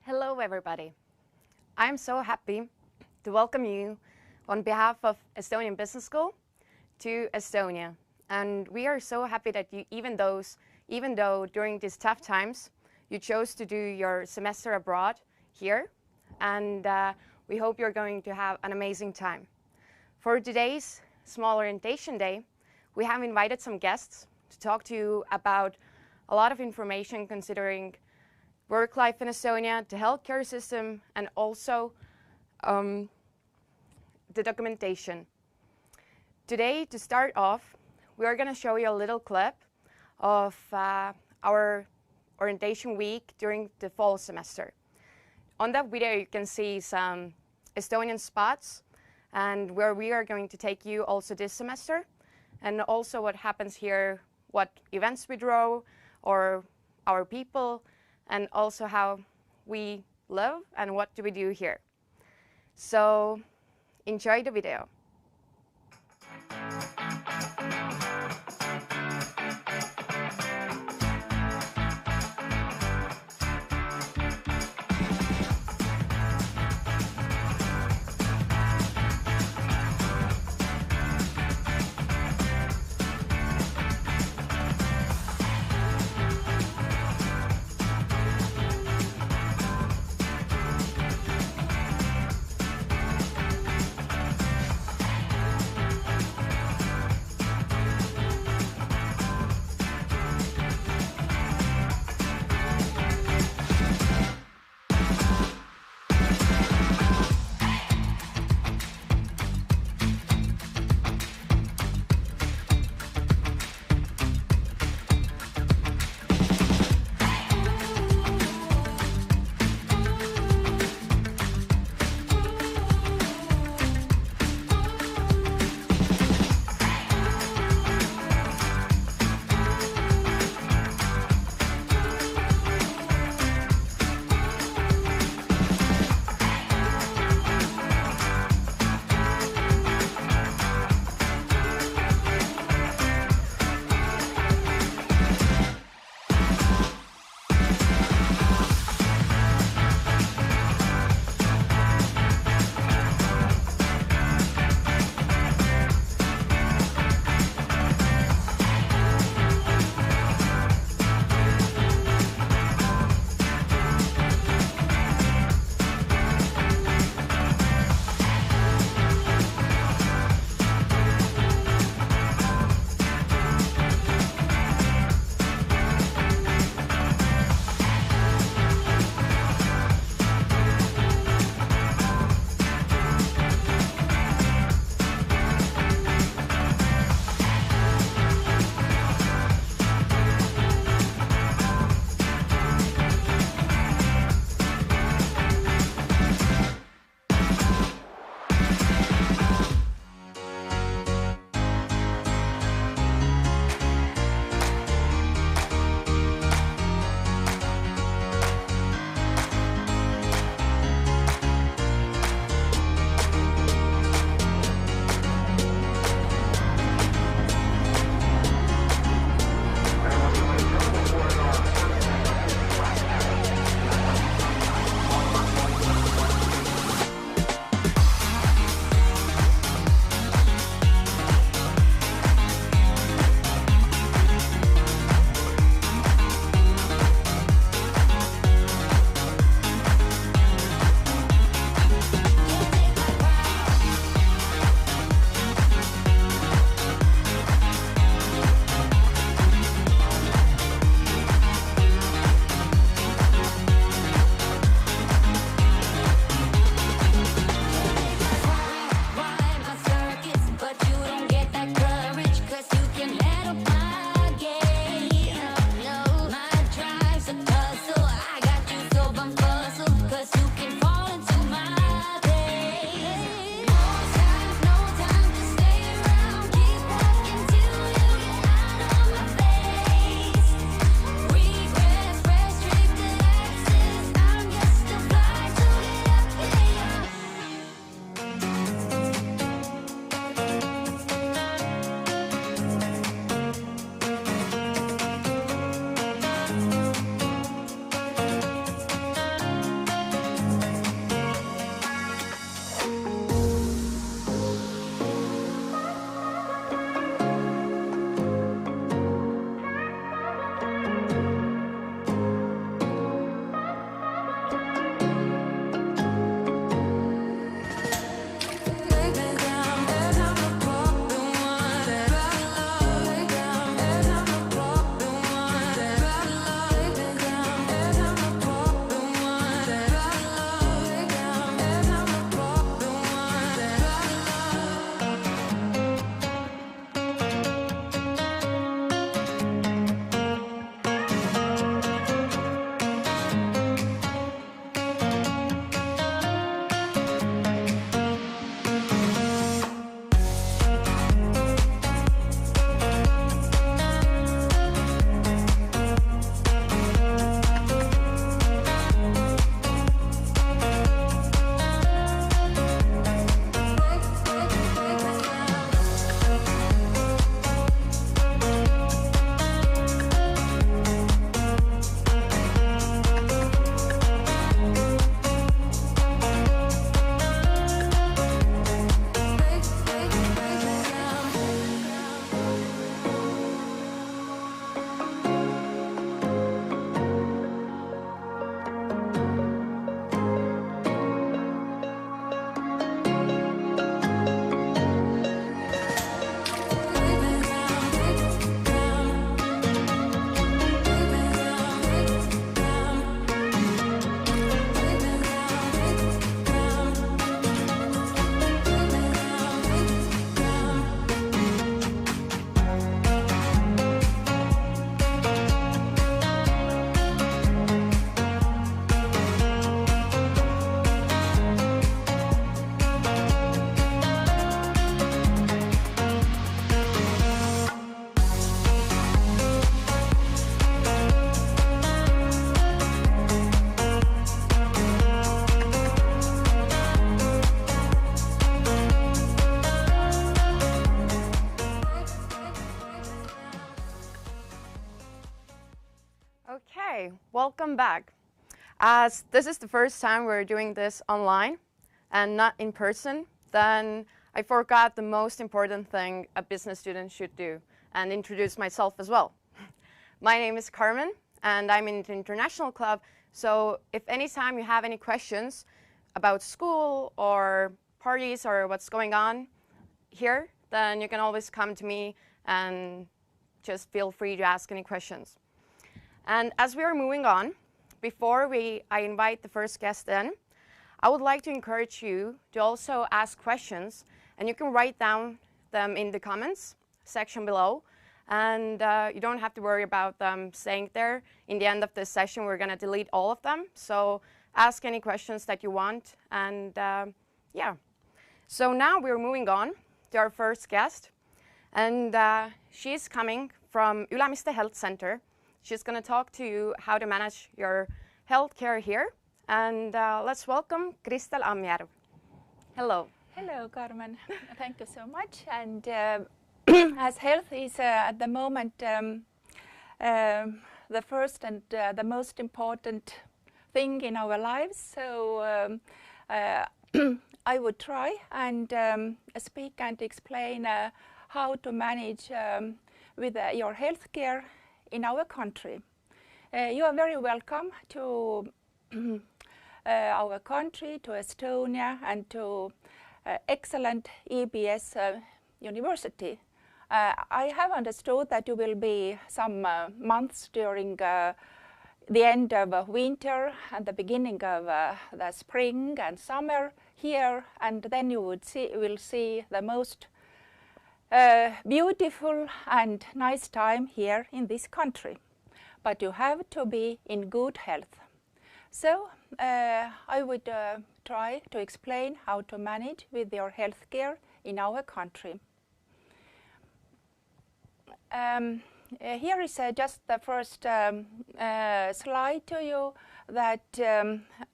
Hello everybody. I'm so happy to welcome you on behalf of Estonian Business School to Estonia. And we are so happy that you, even though during these tough times, you chose to do your semester abroad here. And we hope you're going to have an amazing time. For today's small orientation day, we have invited some guests to talk to you about a lot of information considering work life in Estonia, the healthcare system, and also the documentation. Today, to start off, we are going to show you a little clip of our orientation week during the fall semester. On that video, you can see some Estonian spots and where we are going to take you also this semester, and also what happens here, what events we draw, or our people, and also how we live and what do we do here. So enjoy the video. welcome back. As this is the first time we're doing this online and not in person, then I forgot the most important thing a business student should do and introduce myself as well. My name is Carmen and I'm in the international club, so if anytime you have any questions about school or parties or what's going on here, then you can always come to me and just feel free to ask any questions. And as we are moving on, before I invite the first guest in, I would like to encourage you to also ask questions, and you can write down them in the comments section below, and you don't have to worry about them staying there. In the end of this session, we're going to delete all of them, so ask any questions that you want, and yeah. So now we're moving on to our first guest, and she's coming from Ülemiste Health Center. She's going to talk to you how to manage your healthcare here. And let's welcome Kristel Ammjärv. Hello. Hello, Carmen. Thank you so much. And as health is at the moment the first and the most important thing in our lives, so I would try and speak and explain how to manage with your healthcare in our country. You are very welcome to our country, to Estonia, and to excellent EBS University. I have understood that you will be some months during the end of winter and the beginning of the spring and summer here, and then you will see the most beautiful and nice time here in this country. But you have to be in good health. So I would try to explain how to manage with your health care in our country. Here is just the first slide to you that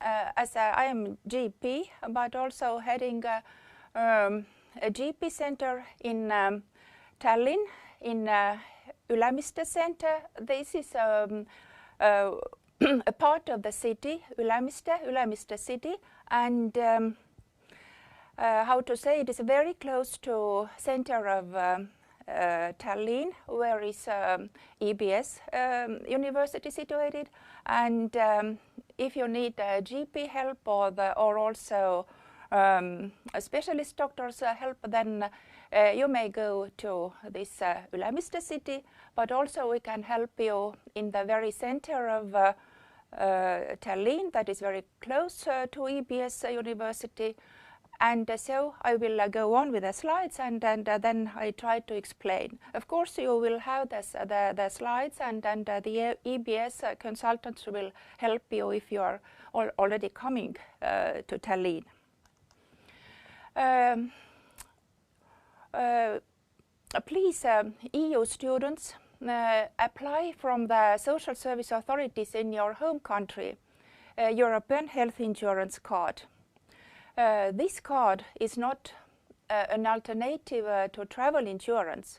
as I am GP, but also heading a GP center in Tallinn, in Ülemiste Center. This is a part of the city, Ülemiste city, and how to say, it is very close to center of Tallinn, where is EBS University situated, and if you need GP help or also a specialist doctor's help, then you may go to this Ülemiste city, but also we can help you in the very center of Tallinn, that is very close to EBS University. And so I will go on with the slides, and then I try to explain. Of course, you will have the slides, and the EBS consultants will help you if you are already coming to Tallinn. Please, EU students, apply from the social service authorities in your home country, European health insurance card. This card is not an alternative to travel insurance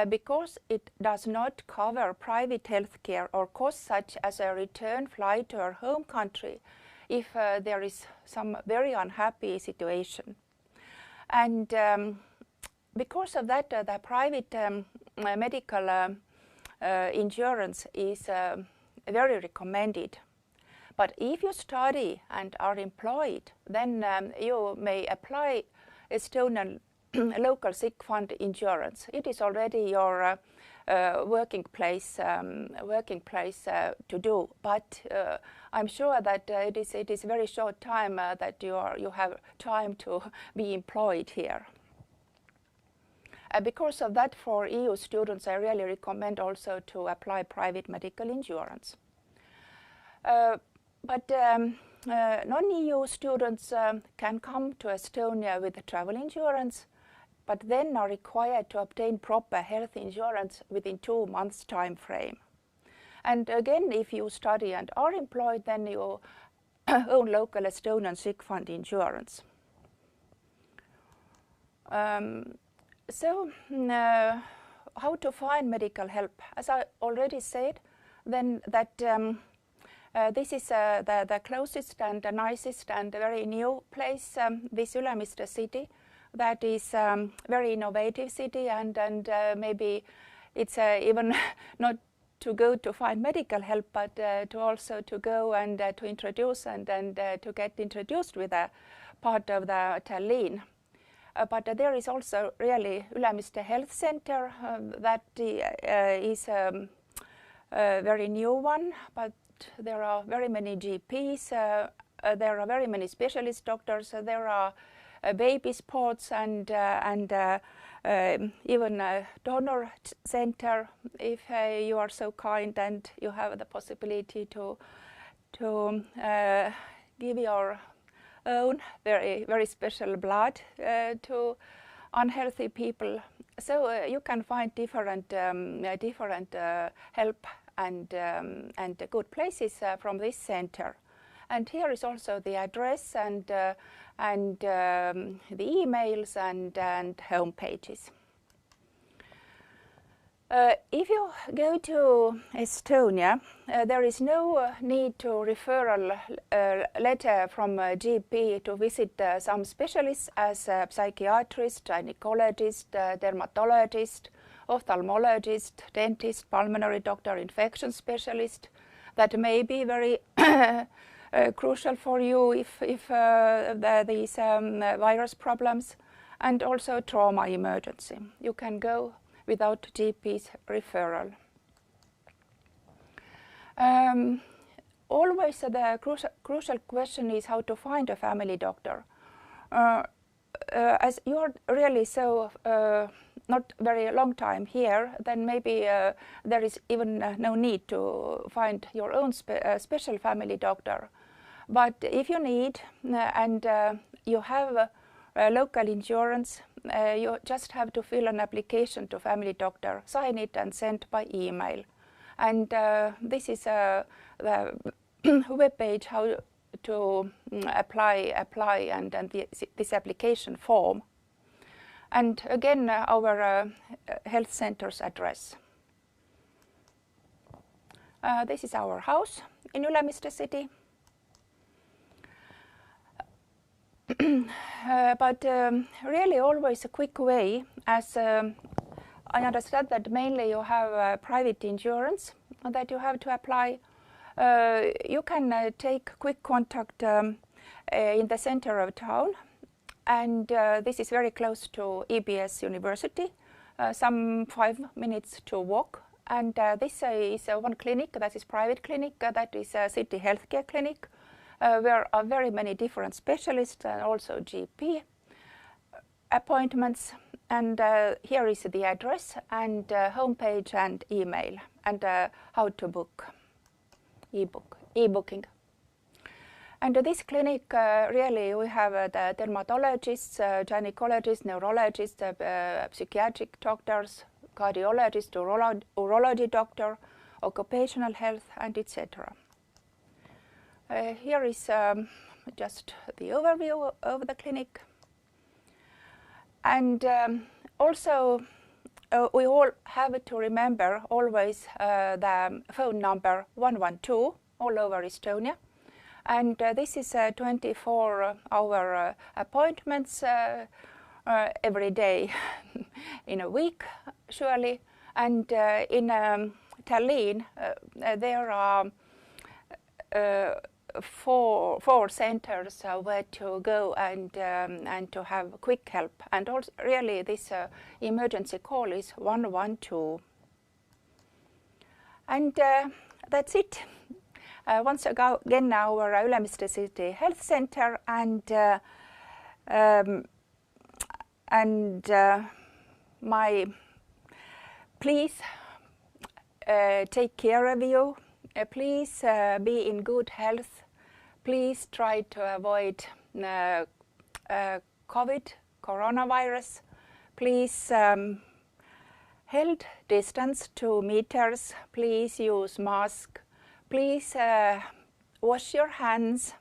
because it does not cover private health care or costs such as a return flight to your home country if there is some very unhappy situation. And because of that, the private medical insurance is very recommended. But if you study and are employed, then you may apply Estonian local sick fund insurance. It is already your working place to do. But I'm sure that it is very short time that you have time to be employed here. Because of that, for EU students, I really recommend also to apply private medical insurance. But non-EU students can come to Estonia with travel insurance, but then are required to obtain proper health insurance within 2 months time frame. And again, if you study and are employed, then you own local Estonian sick fund insurance. So how to find medical help? As I already said, then that This is the closest and the nicest and very new place, this Ülemiste city. That is very innovative city, and maybe it's even not to go to find medical help, but to also to go and to introduce and to get introduced with a part of the Tallinn. But there is also really Ülemiste Health Center that is a very new one, but there are very many GPs, there are very many specialist doctors, there are baby sports and even a donor center, if you are so kind and you have the possibility to give your own very special blood to unhealthy people. So you can find different help and good places from this center. And here is also the address and the emails and home pages. If you go to Estonia, there is no need to referral letter from a GP to visit some specialists as a psychiatrist, gynecologist, dermatologist, ophthalmologist, dentist, pulmonary doctor, infection specialist. That may be very crucial for you if these virus problems, and also trauma emergency. You can go without GP's referral. Always the crucial question is how to find a family doctor. As you are really so not very long time here, then maybe there is even no need to find your own special family doctor. But if you need and you have local insurance, you just have to fill an application to family doctor, sign it and send by email. And this is the web page how to apply and this application form. And again, our health center's address. This is our house in Ülemiste city. But really always a quick way, as I understand that mainly you have private insurance that you have to apply. You can take quick contact in the center of town, and this is very close to EBS University, some 5 minutes to walk. And this is one clinic, that is private clinic, that is a city healthcare clinic. There are very many different specialists and also GP appointments. And here is the address and homepage and email and how to book e-booking. And this clinic, really, we have the dermatologists, gynecologists, neurologists, psychiatric doctors, cardiologist, urology doctor, occupational health, and etc. Here is just the overview of the clinic. And also, we all have to remember always the phone number 112 all over Estonia. And this is 24-hour appointments every day in a week, surely. And in Tallinn, there are four centers where to go and to have quick help. And also, really, this emergency call is 112. And that's it. Once again, our Ülemiste City Health Center my please take care of you. Please be in good health. Please try to avoid coronavirus. Please hold distance 2 meters. Please use mask. Please wash your hands.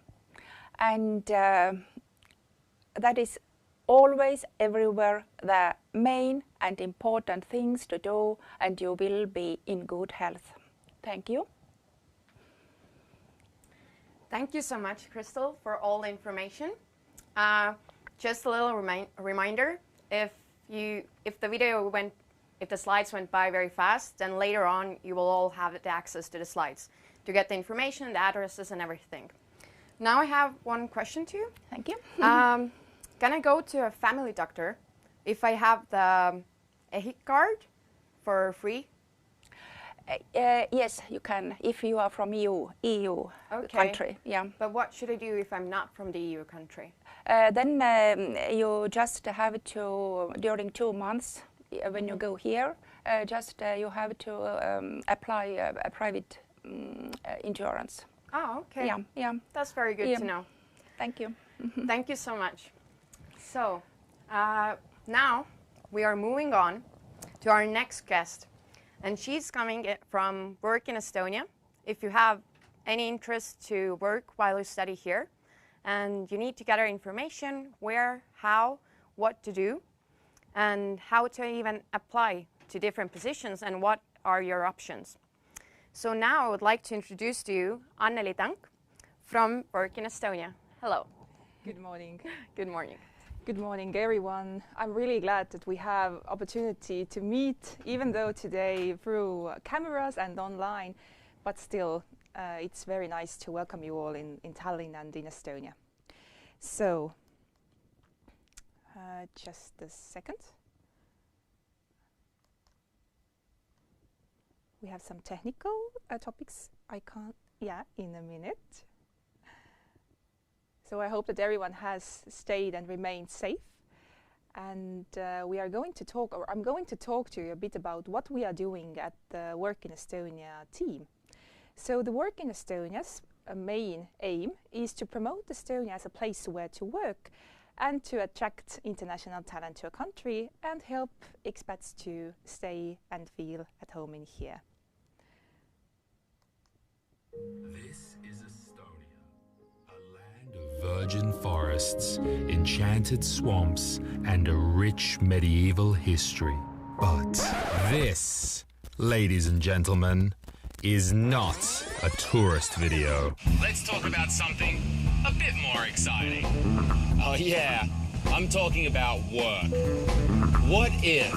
And that is always everywhere the main and important things to do, and you will be in good health. Thank you. Thank you so much, Crystal, for all the information. Just a little reminder, if the slides went by very fast, then later on you will all have the access to the slides to get the information, the addresses, and everything. Now I have one question to you. Thank you. Can I go to a family doctor if I have the EHIC card for free? Yes, you can, if you are from EU country. Yeah. But what should I do if I'm not from the EU country? Then you just have to, during 2 months, when you go here, you have to apply a private insurance. Oh, okay. Yeah, yeah. That's very good to know. Thank you. Thank you so much. So now we are moving on to our next guest. And she's coming from work in Estonia. If you have any interest to work while you study here, and you need to gather information, where, how, what to do, and how to even apply to different positions, and what are your options. So now I would like to introduce to you Anneli Tank from Work in Estonia. Hello. Good morning. Good morning. Good morning, everyone. I'm really glad that we have opportunity to meet, even though today through cameras and online, but still it's very nice to welcome you all in Tallinn and in Estonia. So, just a second. We have some technical topics. In a minute. So I hope that everyone has stayed and remained safe. And we are going to talk, or I'm going to talk to you a bit about what we are doing at the Work in Estonia team. So the Work in Estonia's main aim is to promote Estonia as a place where to work and to attract international talent to a country and help expats to stay and feel at home in here. This is Estonia, a land of virgin forests, enchanted swamps, and a rich medieval history. But this, ladies and gentlemen, is not a tourist video. Let's talk about something a bit more exciting. Oh yeah, I'm talking about work. What if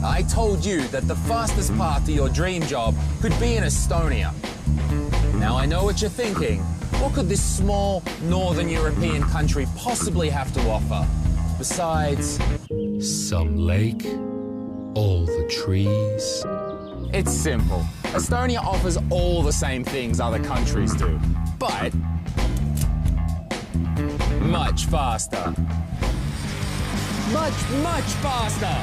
I told you that the fastest path to your dream job could be in Estonia? Now I know what you're thinking. What could this small northern European country possibly have to offer? Besides some lake, all the trees. It's simple. Estonia offers all the same things other countries do, but much faster. Much faster.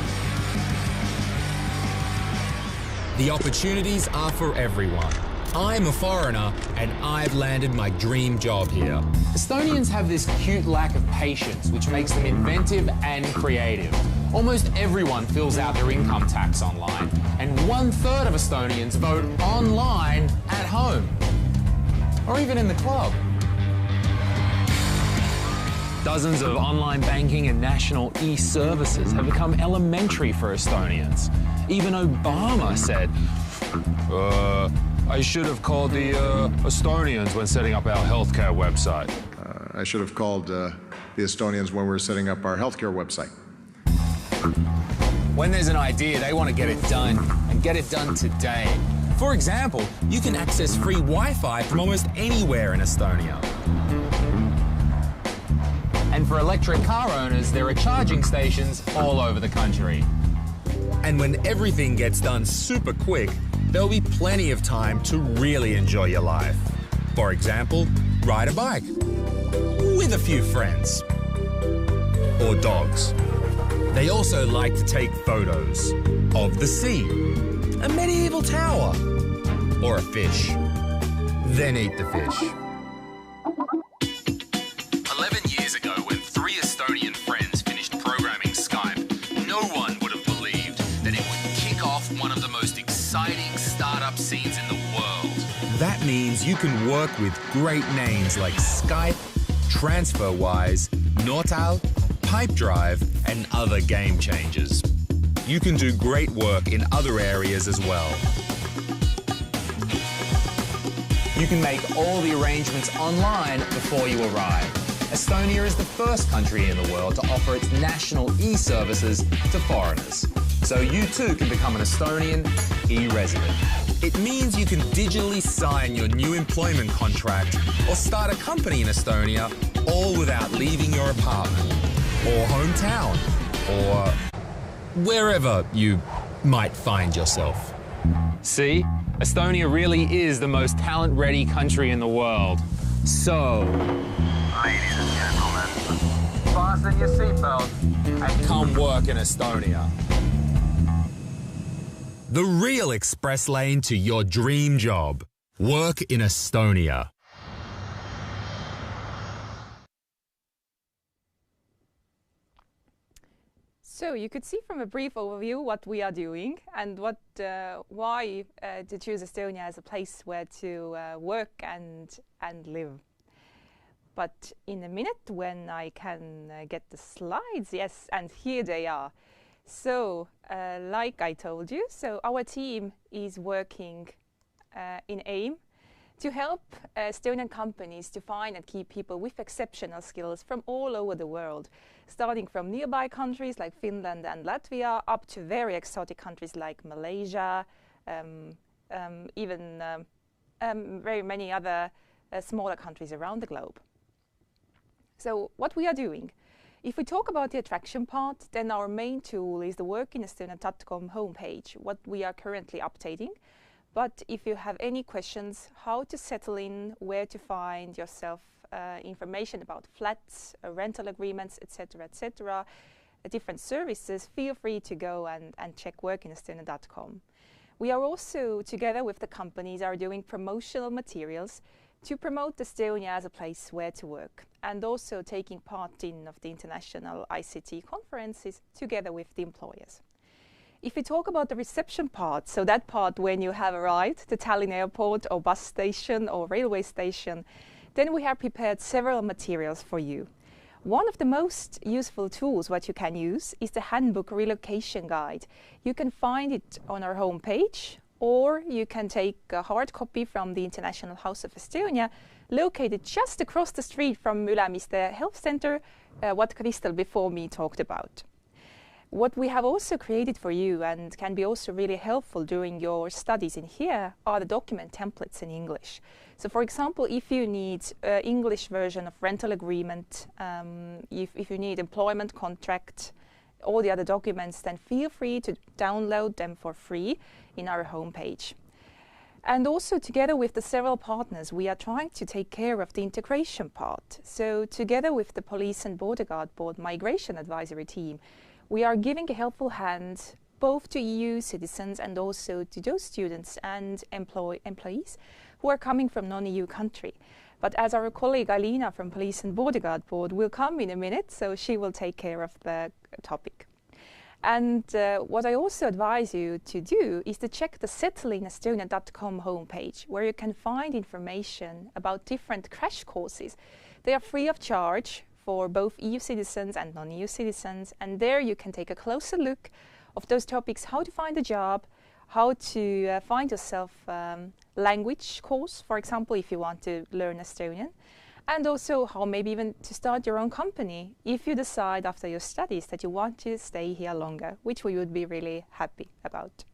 The opportunities are for everyone. I'm a foreigner and I've landed my dream job here. Estonians have this cute lack of patience, which makes them inventive and creative. Almost everyone fills out their income tax online, and 1/3 of Estonians vote online at home, or even in the club. Dozens of online banking and national e-services have become elementary for Estonians. Even Obama said, I should have called the Estonians when setting up our healthcare website. I should have called the Estonians when we were setting up our healthcare website. When there's an idea, they want to get it done, and get it done today. For example, you can access free Wi-Fi from almost anywhere in Estonia. And for electric car owners, there are charging stations all over the country. And when everything gets done super quick, there'll be plenty of time to really enjoy your life. For example, ride a bike with a few friends or dogs. They also like to take photos of the sea, a medieval tower, or a fish. Then eat the fish. 11 years ago, when 3 Estonian friends finished programming Skype, no one would have believed that it would kick off one of the most exciting startup scenes in the world. That means you can work with great names like Skype, TransferWise, Nortal, Pipedrive, and other game changers. You can do great work in other areas as well. You can make all the arrangements online before you arrive. Estonia is the first country in the world to offer its national e-services to foreigners. So you too can become an Estonian e-resident. It means you can digitally sign your new employment contract or start a company in Estonia, all without leaving your apartment or hometown or wherever you might find yourself. See? Estonia really is the most talent-ready country in the world. So, Ladies and gentlemen, fasten your seatbelt and come work in Estonia. The real express lane to your dream job. Work in Estonia. So you could see from a brief overview what we are doing and why to choose Estonia as a place where to work and live. But in a minute, when I can get the slides, yes, and here they are. So, like I told you, so our team is working in AIM to help Estonian companies to find and keep people with exceptional skills from all over the world, starting from nearby countries like Finland and Latvia up to very exotic countries like Malaysia, even very many other smaller countries around the globe. So what we are doing, if we talk about the attraction part, then our main tool is the workinestonia.com homepage, what we are currently updating. But if you have any questions, how to settle in, where to find yourself, information about flats, rental agreements, etc., different services, feel free to go and check workinestonia.com. We are also, together with the companies, are doing promotional materials to promote Estonia as a place where to work, and also taking part in of the international ICT conferences together with the employers. If we talk about the reception part, so that part when you have arrived, the Tallinn airport or bus station or railway station, then we have prepared several materials for you. One of the most useful tools what you can use is the handbook relocation guide. You can find it on our homepage, or you can take a hard copy from the International House of Estonia, located just across the street from Ülemiste Health Center, what Kristel before me talked about. What we have also created for you and can be also really helpful during your studies in here are the document templates in English. So for example, if you need English version of rental agreement, if you need employment contract, all the other documents, then feel free to download them for free in our homepage. And also together with the several partners, we are trying to take care of the integration part. So together with the Police and Border Guard Board Migration Advisory Team, we are giving a helpful hand both to EU citizens and also to those students and employees who are coming from non-EU country. But as our colleague Alina from Police and Border Guard Board will come in a minute, so she will take care of the topic. And what I also advise you to do is to check the settleingestonia.com homepage, where you can find information about different crash courses. They are free of charge for both EU citizens and non-EU citizens, and there you can take a closer look of those topics: how to find a job, how to find yourself language course, for example, if you want to learn Estonian, and also how maybe even to start your own company if you decide after your studies that you want to stay here longer, which we would be really happy about.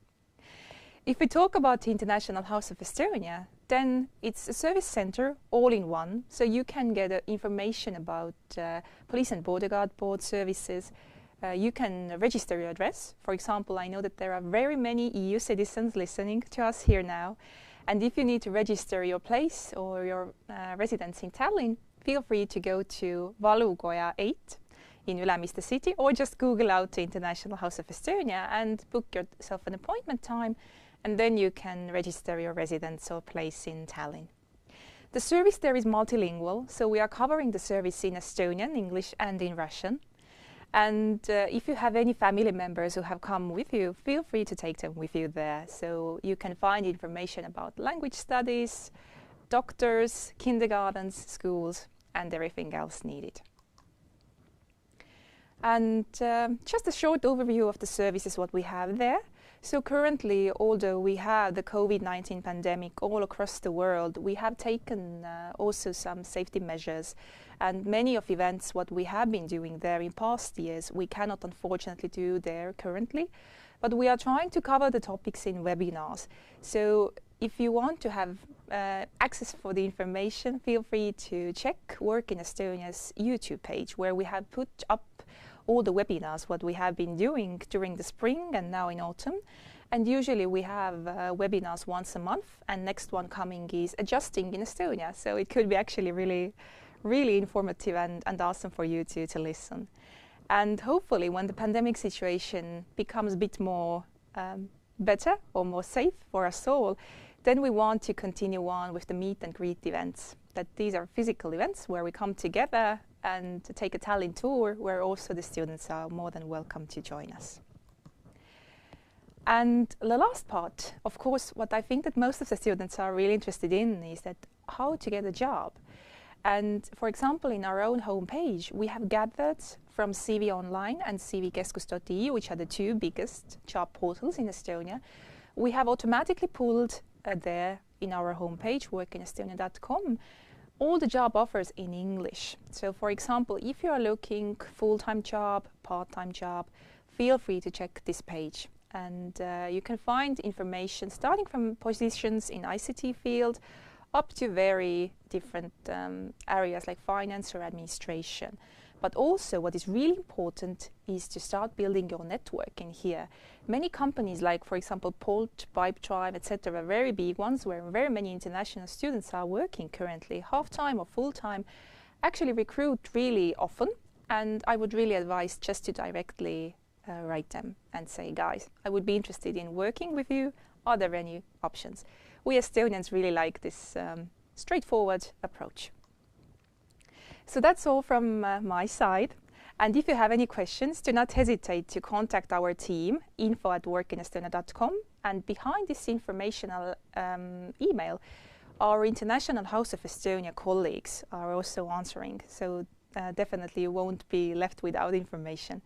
If we talk about the International House of Estonia, then it's a service center all in one, so you can get information about Police and Border Guard Board services. You can register your address. For example, I know that there are very many EU citizens listening to us here now. And if you need to register your place or your residence in Tallinn, feel free to go to Valukoja 8 in Ülemiste city, or just Google out the International House of Estonia and book yourself an appointment time, and then you can register your residence or place in Tallinn. The service there is multilingual, so we are covering the service in Estonian, English and in Russian. And if you have any family members who have come with you, feel free to take them with you there. So you can find information about language studies, doctors, kindergartens, schools, and everything else needed. And just a short overview of the services, what we have there. So currently, although we have the COVID-19 pandemic all across the world, we have taken also some safety measures, and many of events what we have been doing there in past years, we cannot unfortunately do there currently, but we are trying to cover the topics in webinars. So if you want to have access for the information, feel free to check Work in Estonia's YouTube page, where we have put up all the webinars what we have been doing during the spring and now in autumn. And usually we have webinars once a month, and next one coming is Adjusting in Estonia. So it could be actually really informative and awesome for you to listen. And hopefully when the pandemic situation becomes a bit more better or more safe for us all, then we want to continue on with the meet and greet events. That these are physical events where we come together and to take a Tallinn tour, where also the students are more than welcome to join us. And the last part, of course, what I think that most of the students are really interested in is that how to get a job. And for example, in our own homepage, we have gathered from CV Online and cvkeskus.eu, which are the two biggest job portals in Estonia. We have automatically pulled there in our homepage, workinestonia.com, all the job offers in English. So for example, if you are looking full-time job, part-time job, feel free to check this page. And you can find information starting from positions in ICT field up to very different areas like finance or administration. But also what is really important is to start building your network in here. Many companies like, for example, Bolt, Pipedrive, etc., very big ones where very many international students are working currently, half-time or full-time, actually recruit really often. And I would really advise just to directly write them and say, guys, I would be interested in working with you. Are there any options? We Estonians really like this straightforward approach. So that's all from my side. And if you have any questions, do not hesitate to contact our team, info@workinestonia.com. And behind this informational email, our International House of Estonia colleagues are also answering. So definitely you won't be left without information.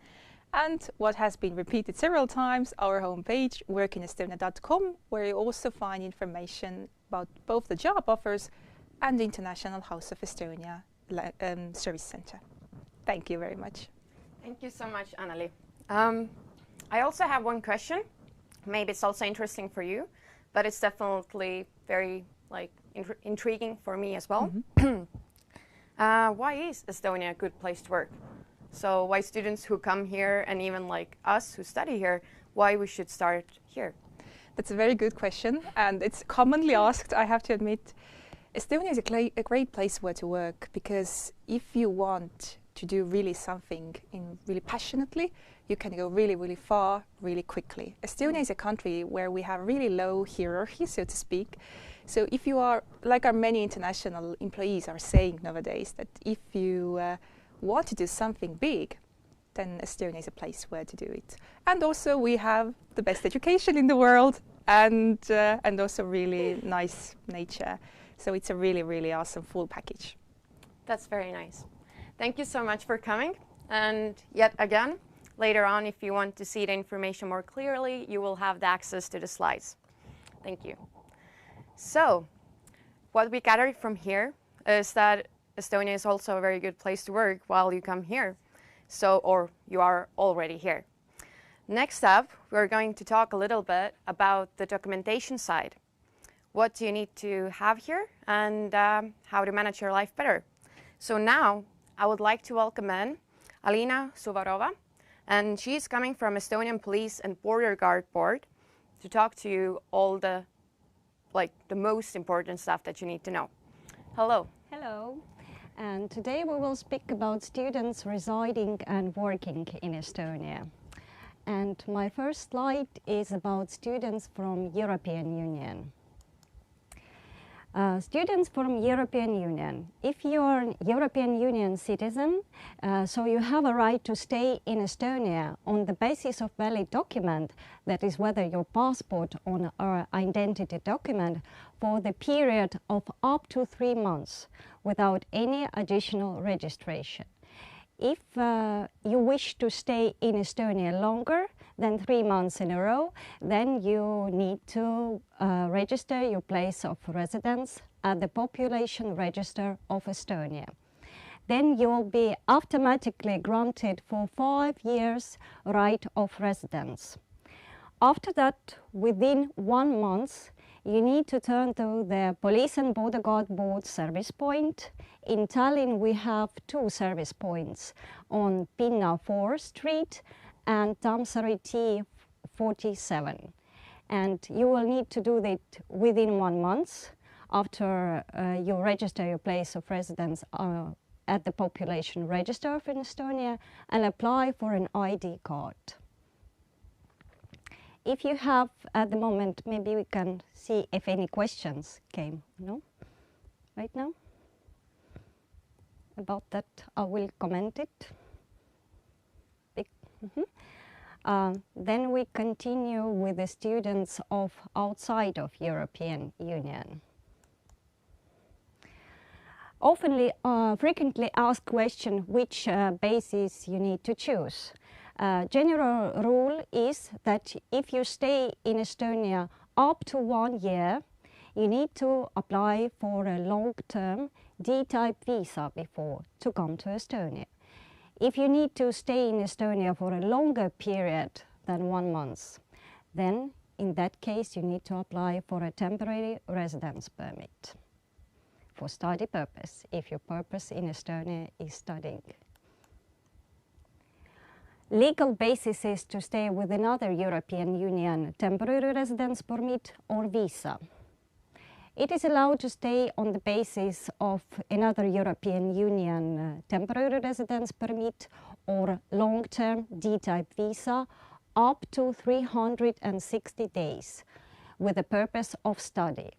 And what has been repeated several times, our homepage, workinestonia.com, where you also find information about both the job offers and the International House of Estonia Service Center. Thank you very much. Thank you so much, Anneli. I also have one question. Maybe it's also interesting for you, but it's definitely very intriguing for me as well. Why is Estonia a good place to work? So why students who come here, and even like us who study here, why we should start here? That's a very good question, and it's commonly asked, I have to admit. Estonia is a great place where to work, because if you want to do really something really passionately, you can go really far, really quickly. Estonia is a country where we have really low hierarchy, so to speak. So if you are, like our many international employees are saying nowadays, that if you want to do something big, then Estonia is a place where to do it. And also we have the best education in the world, and also really nice nature. So it's a really awesome full package. That's very nice. Thank you so much for coming. And yet again, later on, if you want to see the information more clearly, you will have the access to the slides. Thank you. So what we gathered from here is that Estonia is also a very good place to work while you come here. Or you are already here. Next up, we're going to talk a little bit about the documentation side. What do you need to have here, and how to manage your life better? So now I would like to welcome in Alina Suvarova, and she's coming from Estonian Police and Border Guard Board to talk to you all the most important stuff that you need to know. Hello. Hello. And today we will speak about students residing and working in Estonia. And my first slide is about students from European Union. Students from European Union. If you are a European Union citizen, so you have a right to stay in Estonia on the basis of valid document, that is whether your passport or identity document, for the period of up to 3 months without any additional registration. If you wish to stay in Estonia longer, then 3 months in a row, then you need to register your place of residence at the Population Register of Estonia. Then you'll be automatically granted for 5 years right of residence. After that, within 1 month, you need to turn to the Police and Border Guard Board service point. In Tallinn, we have 2 service points on Pinna 4 Street and Tammsaare T47. And you will need to do that within 1 month after you register your place of residence at the Population Register of Estonia and apply for an ID card. If you have at the moment, maybe we can see if any questions came, no? Right now? About that, I will comment it. Then we continue with the students of outside of European Union. Frequently asked question, which basis you need to choose. General rule is that if you stay in Estonia up to 1 year, you need to apply for a long-term D-type visa before to come to Estonia. If you need to stay in Estonia for a longer period than 1 month, then in that case you need to apply for a temporary residence permit for study purpose, if your purpose in Estonia is studying. Legal basis is to stay with another European Union temporary residence permit or visa. It is allowed to stay on the basis of another European Union temporary residence permit or long-term D-type visa up to 360 days with the purpose of study,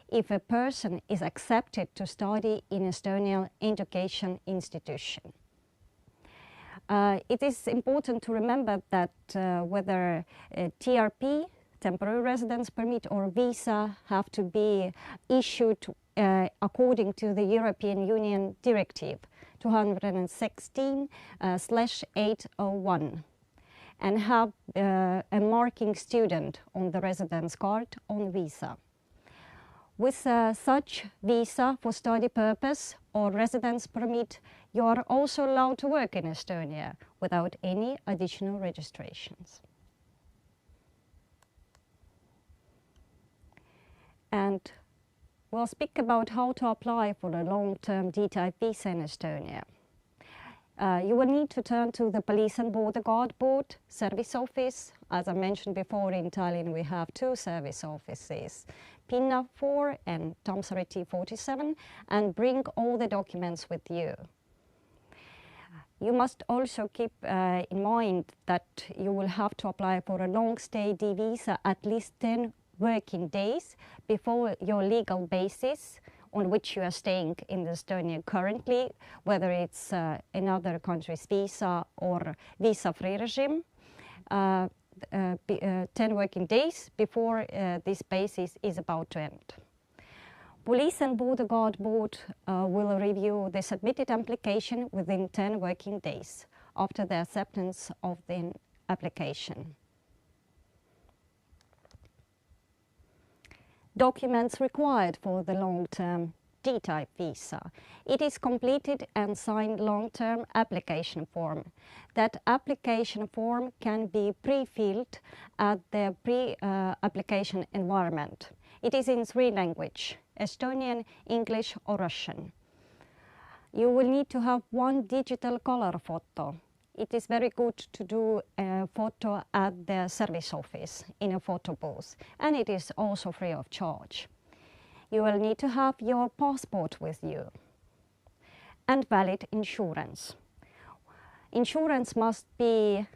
if a person is accepted to study in Estonian education institution. It is important to remember that whether TRP, temporary residence permit, or visa have to be issued according to the European Union Directive 216/801 and have a marking student on the residence card on visa. With such visa for study purpose or residence permit, you are also allowed to work in Estonia without any additional registrations. And we'll speak about how to apply for a long-term D-type visa in Estonia. You will need to turn to the Police and Border Guard Board service office. As I mentioned before, in Tallinn we have 2 service offices, Pinna 4 and Tammsaare T47, and bring all the documents with you. You must also keep in mind that you will have to apply for a long stay D visa at least 10 working days before your legal basis on which you are staying in Estonia currently, whether it's another country's visa or visa-free regime, 10 working days before this basis is about to end. Police and Border Guard Board will review the submitted application within 10 working days after the acceptance of the application. Documents required for the long-term D-type visa. It is completed and signed long-term application form. That application form can be pre-filled at the pre-application environment. It is in 3 languages, Estonian, English or Russian. You will need to have 1 digital color photo. It is very good to do a photo at the service office in a photo booth, and it is also free of charge. You will need to have your passport with you and valid insurance. Insurance must be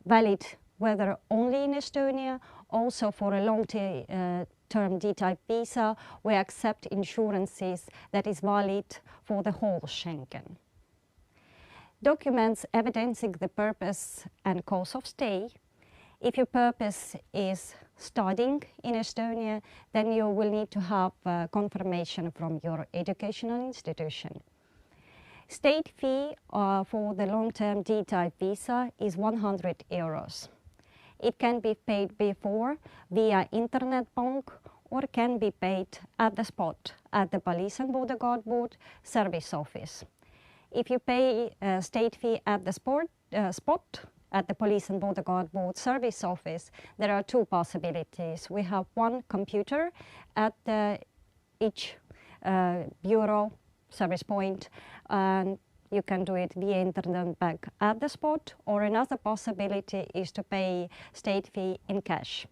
valid whether only in Estonia, also for a long-term D-type visa. We accept insurances that is valid for the whole Schengen. Documents evidencing the purpose and cause of stay. If your purpose is studying in Estonia, then you will need to have confirmation from your educational institution. State fee for the long-term D-type visa is 100 euros. It can be paid before via internet bank or can be paid at the spot at the Police and Border Guard Board service office. If you pay a state fee at the spot at the Police and Border Guard Board service office, there are two possibilities. We have one computer at each bureau service point, and you can do it via internet bank at the spot, or another possibility is to pay state fee in cash.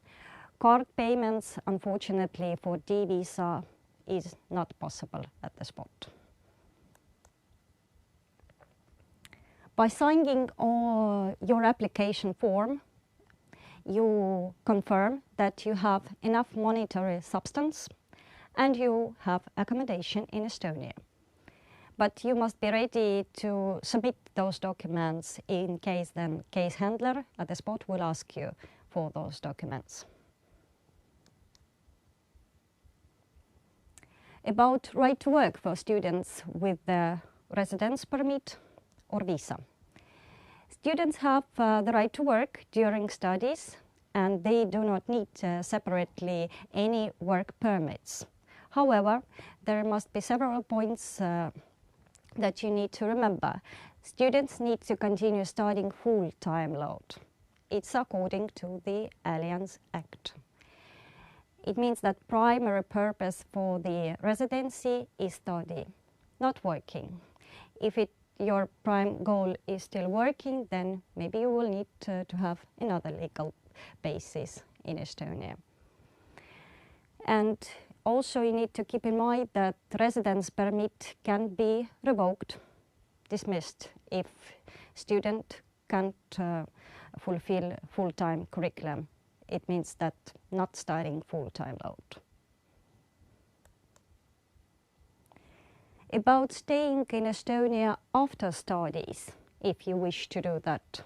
Card payments, unfortunately, for D-Visa is not possible at the spot. By signing your application form, you confirm that you have enough monetary substance and you have accommodation in Estonia. But you must be ready to submit those documents in case then case handler at the spot will ask you for those documents. About right to work for students with the residence permit or visa. Students have the right to work during studies and they do not need separately any work permits. However, there must be several points that you need to remember. Students need to continue studying full-time load. It's according to the Alliance Act. It means that primary purpose for the residency is study, not working. If your prime goal is still working, then maybe you will need to have another legal basis in Estonia. And also you need to keep in mind that residence permit can be revoked, dismissed, if student can't fulfill full-time curriculum. It means that not studying full-time load. About staying in Estonia after studies, if you wish to do that.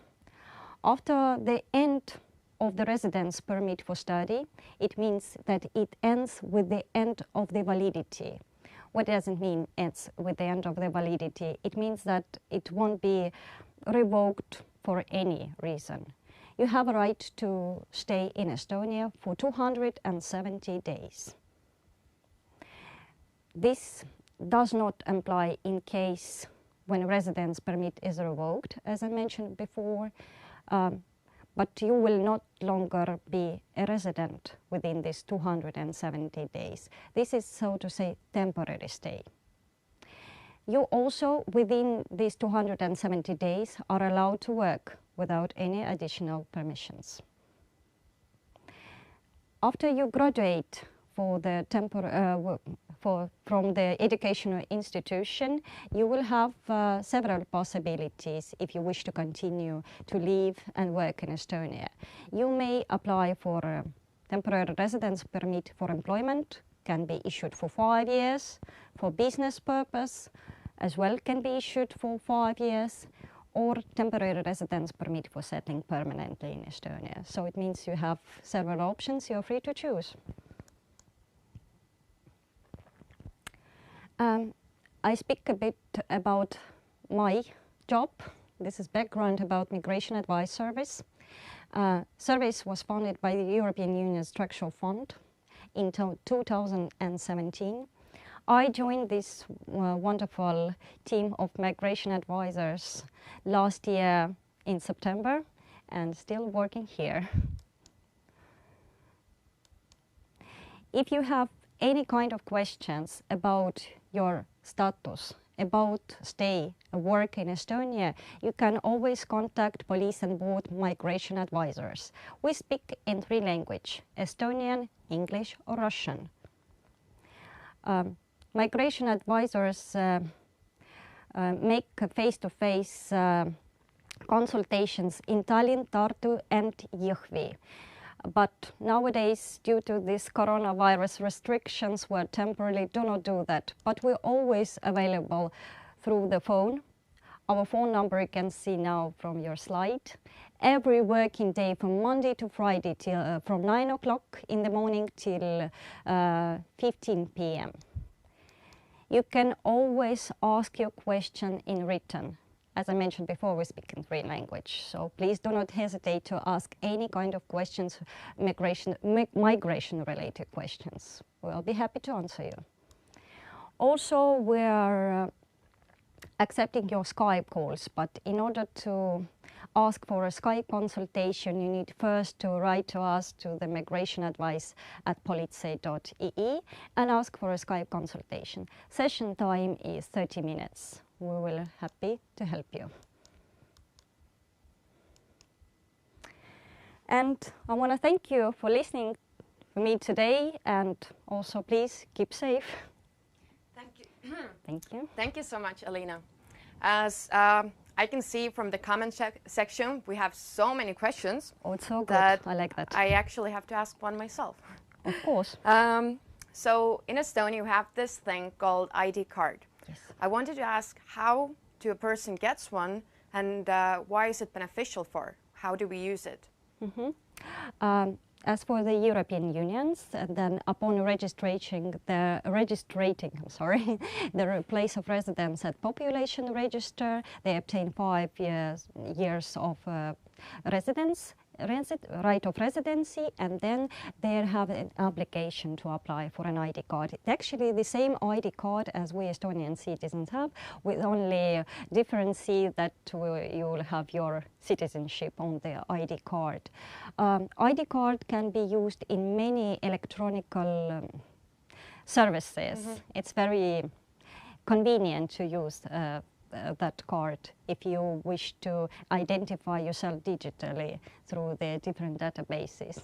After the end of the residence permit for study, it means that it ends with the end of the validity. What does it mean ends with the end of the validity? It means that it won't be revoked for any reason. You have a right to stay in Estonia for 270 days. This does not apply in case when a residence permit is revoked, as I mentioned before, but you will not longer be a resident within this 270 days. This is, so to say, temporary stay. You also, within these 270 days, are allowed to work without any additional permissions. After you graduate from the educational institution, you will have several possibilities if you wish to continue to live and work in Estonia. You may apply for a temporary residence permit for employment, can be issued for 5 years, for business purpose as well can be issued for 5 years, or temporary residence permit for settling permanently in Estonia. So it means you have several options, you're free to choose. I speak a bit about my job. This is background about Migration Advice Service. Service was founded by the European Union Structural Fund in 2017. I joined this wonderful team of migration advisors last year in September and still working here. If you have any kind of questions about your status, about stay, work in Estonia, you can always contact Police and Board Migration Advisors. We speak in 3 languages, Estonian, English or Russian. Migration advisors make face-to-face consultations in Tallinn, Tartu and Jõhvi. But nowadays, due to this coronavirus restrictions, we temporarily do not do that. But we're always available through the phone. Our phone number you can see now from your slide. Every working day from Monday to Friday till from 9 o'clock in the morning till 15 p.m. You can always ask your question in written. as I mentioned before, we speak in 3 languages. So please do not hesitate to ask any kind of questions, migration-related questions. We'll be happy to answer you. Also, we are accepting your Skype calls, but in order to ask for a Skype consultation, you need first to write to us to the migrationadvice@politsei.ee and ask for a Skype consultation. Session time is 30 minutes. We will be happy to help you. And I want to thank you for listening to me today, and also please keep safe. Thank you. Thank you. Thank you so much, Alina. As I can see from the comment section, we have so many questions. Oh, it's so good. That I like that. I actually have to ask one myself. Of course. So in Estonia, we have this thing called ID card. Yes. I wanted to ask, how do a person gets one, and why is it beneficial for? How do we use it? As for the European unions, then upon registering their place of residence at population register, they obtain 5 years of right of residency, and then they have an obligation to apply for an ID card. It's actually the same ID card as we Estonian citizens have, with only difference that you will have your citizenship on the ID card. ID card can be used in many electronic services. It's very convenient to use that card if you wish to identify yourself digitally through the different databases.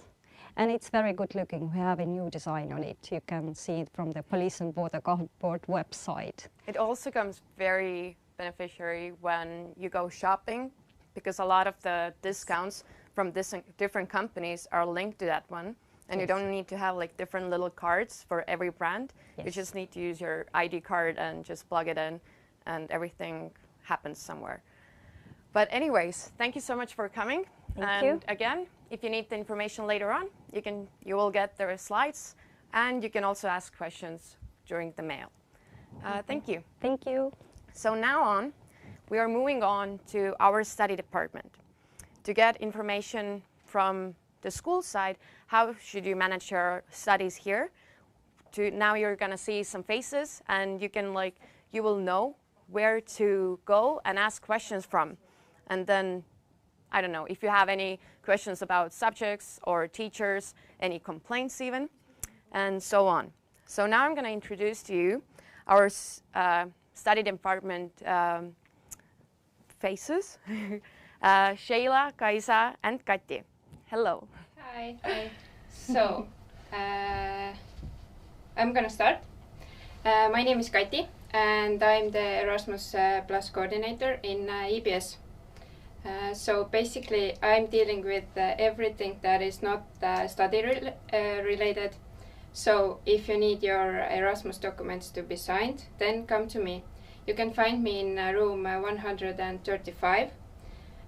And it's very good looking. We have a new design on it. You can see it from the Police and Border Guard website. It also comes very beneficiary when you go shopping, because a lot of the discounts from different companies are linked to that one. And you don't need to have like different little cards for every brand. You just need to use your ID card and just plug it in, and everything happens somewhere. But anyways, thank you so much for coming. Thank you. Again, if you need the information later on, you will get the slides, and you can also ask questions during the mail. Thank you. Thank you. So now on, we are moving on to our study department. To get information from the school side, how should you manage your studies here? Now you're gonna see some faces, and you will know where to go and ask questions from. And then, I don't know, if you have any questions about subjects or teachers, any complaints even, and so on. So now I'm going to introduce to you our study department faces, Sheila, Kaisa, and Kati. Hello. Hi. Hi. So, I'm going to start. My name is Kati, and I'm the Erasmus Plus coordinator in EBS. So basically, I'm dealing with everything that is not study related. So if you need your Erasmus documents to be signed, then come to me. You can find me in room 135,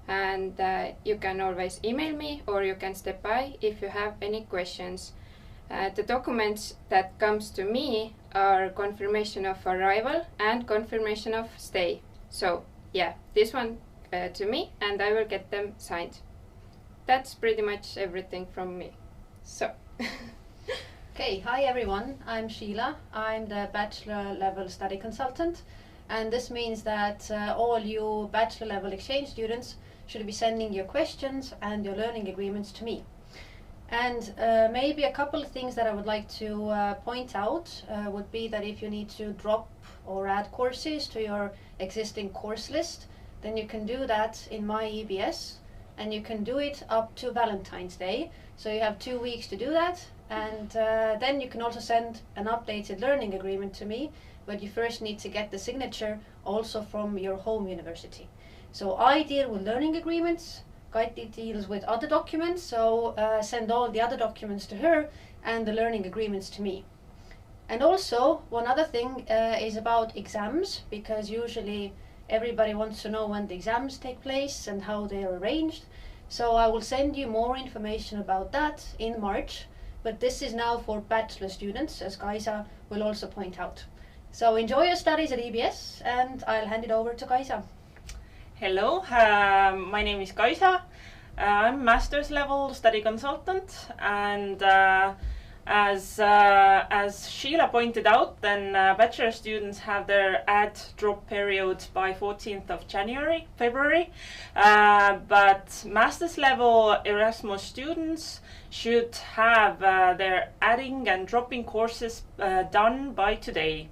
and you can always email me, or you can step by if you have any questions. The documents that comes to me are confirmation of arrival and confirmation of stay. So yeah, this one to me, and I will get them signed. That's pretty much everything from me. So. Okay, hi everyone, I'm Sheila. I'm the bachelor level study consultant, and this means that all you bachelor level exchange students should be sending your questions and your learning agreements to me. And maybe a couple of things that I would like to point out would be that if you need to drop or add courses to your existing course list, then you can do that in my EBS, and you can do it up to Valentine's Day. So you have 2 weeks to do that, and then you can also send an updated learning agreement to me, but you first need to get the signature also from your home university. So I deal with learning agreements, Kati deals with other documents, so send all the other documents to her and the learning agreements to me. And also, one other thing is about exams, because usually everybody wants to know when the exams take place and how they are arranged. So I will send you more information about that in March, but this is now for bachelor students, as Kaisa will also point out. So enjoy your studies at EBS, and I'll hand it over to Kaisa. Hello, my name is Kaisa. I'm master's level study consultant, and as Sheila pointed out, then bachelor students have their add drop period by 14th of February, but master's level Erasmus students should have their adding and dropping courses done by today.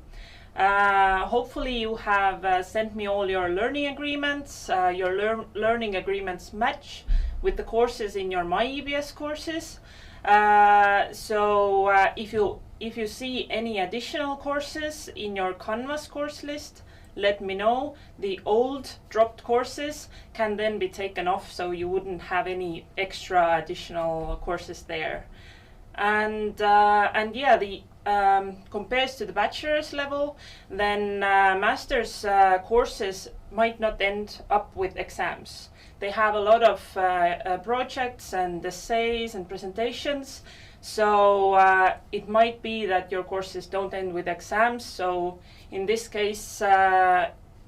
Hopefully you have sent me all your learning agreements. Your learning agreements match with the courses in your My EBS courses. So if you see any additional courses in your Canvas course list, let me know. The old dropped courses can then be taken off, so you wouldn't have any extra additional courses there. And yeah, the compares to the bachelor's level, then master's courses might not end up with exams. They have a lot of projects and essays and presentations, so it might be that your courses don't end with exams. So in this case,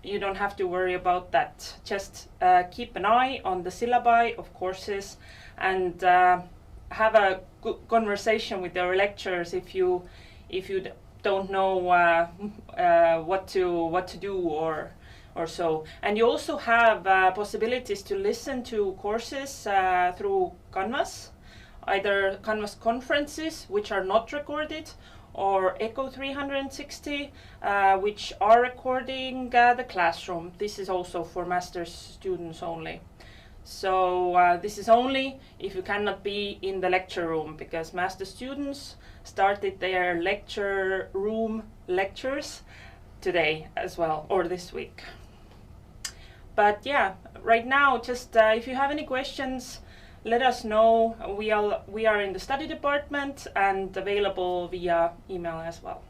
you don't have to worry about that. Just keep an eye on the syllabi of courses and have a good conversation with your lecturers if you don't know what to do or so. And you also have possibilities to listen to courses through Canvas, either Canvas conferences, which are not recorded, or Echo 360, which are recording the classroom. This is also for master's students only. So this is only if you cannot be in the lecture room, because master students started their lecture room lectures today as well, or this week. But yeah, right now, just if you have any questions, let us know. We are in the study department and available via email as well.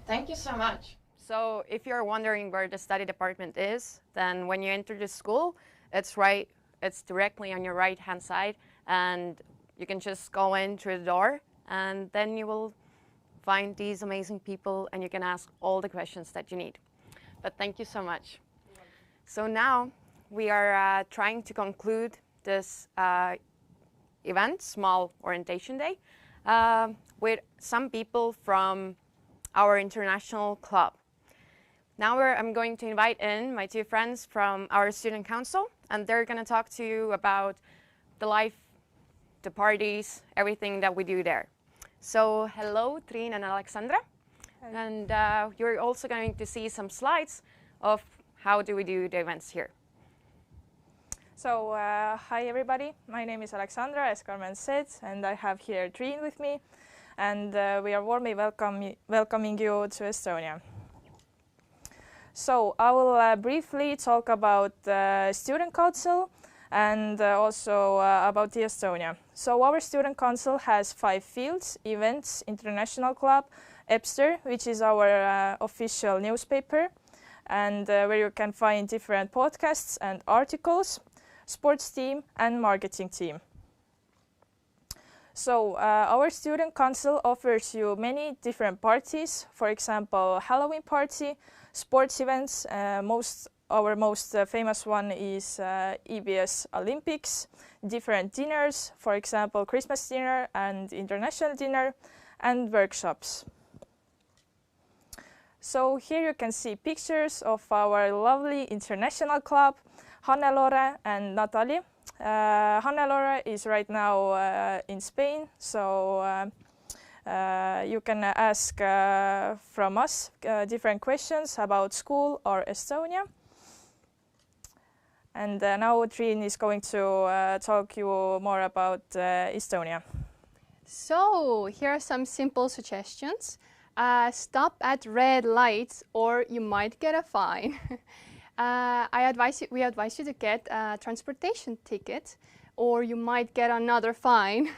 Thank you so much. So if you're wondering where the study department is, then when you enter the school, it's directly on your right-hand side, and you can just go in through the door, and then you will find these amazing people and you can ask all the questions that you need. But thank you so much. So now we are trying to conclude this event, Small Orientation Day, with some people from our international club. Now I'm going to invite in my two friends from our student council, and they're going to talk to you about the life, the parties, everything that we do there. So hello, Triin and Alexandra. Hi. And you're also going to see some slides of how do we do the events here. So hi everybody, my name is Alexandra, as Carmen said, and I have here Triin with me, and we are warmly welcoming you to Estonia. So I will briefly talk about the Student Council and also about the Estonia. So our Student Council has 5 fields: events, international club, EBSter, which is our official newspaper, and where you can find different podcasts and articles, sports team and marketing team. So our Student Council offers you many different parties, for example, Halloween party, sports events. Our most famous one is EBS Olympics, different dinners, for example, Christmas dinner and international dinner, and workshops. So here you can see pictures of our lovely international club, Hannelore and Natalie. Hannelore is right now in Spain, so you can ask from us different questions about school or Estonia. And now Triin is going to talk you more about Estonia. So here are some simple suggestions. Stop at red lights or you might get a fine. We advise you to get a transportation ticket or you might get another fine.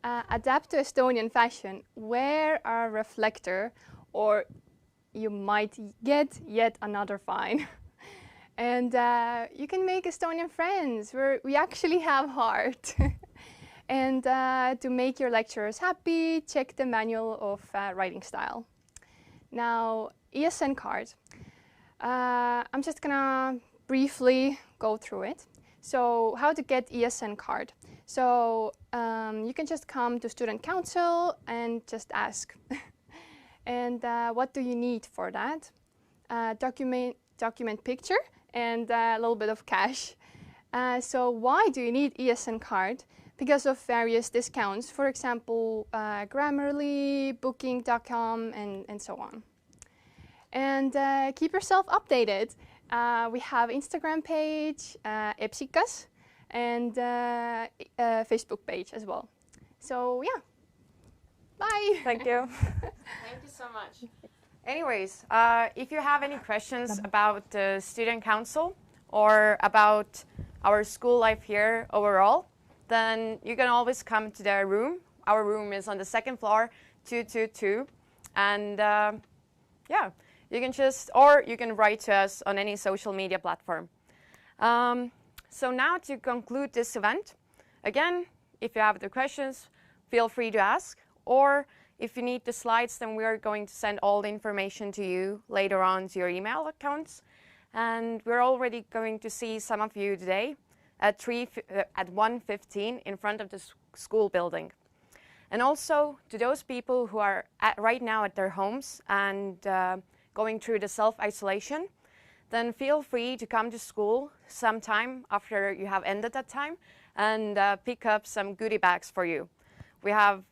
Adapt to Estonian fashion. Wear a reflector or you might get yet another fine. And you can make Estonian friends. We actually have heart. And to make your lecturers happy, check the manual of writing style. Now, ESN card. I'm just gonna briefly go through it. So how to get ESN card. So you can just come to student council and just ask. And what do you need for that? Document picture and a little bit of cash. So why do you need ESN card? Because of various discounts, for example, Grammarly, Booking.com, and so on. And keep yourself updated. We have Instagram page, Epsikas, and Facebook page as well. So yeah, bye. Thank you. Thank you so much. Anyways, if you have any questions about the student council or about our school life here overall, then you can always come to their room. Our room is on the second floor, 222. And yeah, you can or you can write to us on any social media platform. So now to conclude this event, again, if you have the questions, feel free to ask. Or if you need the slides, then we are going to send all the information to you later on to your email accounts. And we're already going to see some of you today at 1:15 in front of the school building. And also to those people who are right now at their homes and going through the self-isolation, then feel free to come to school sometime after you have ended that time and pick up some goodie bags for you. We have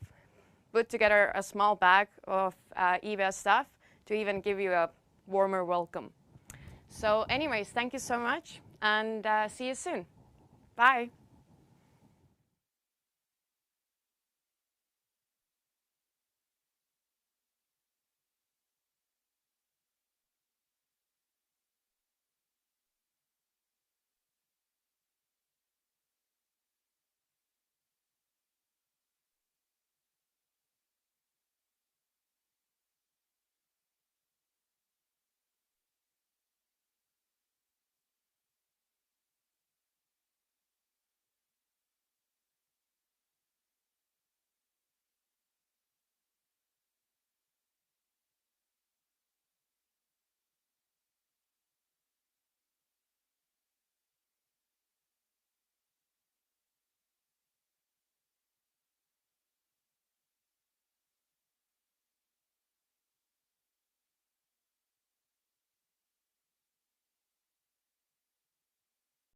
put together a small bag of EBS stuff to even give you a warmer welcome. So anyways, thank you so much and see you soon. Bye.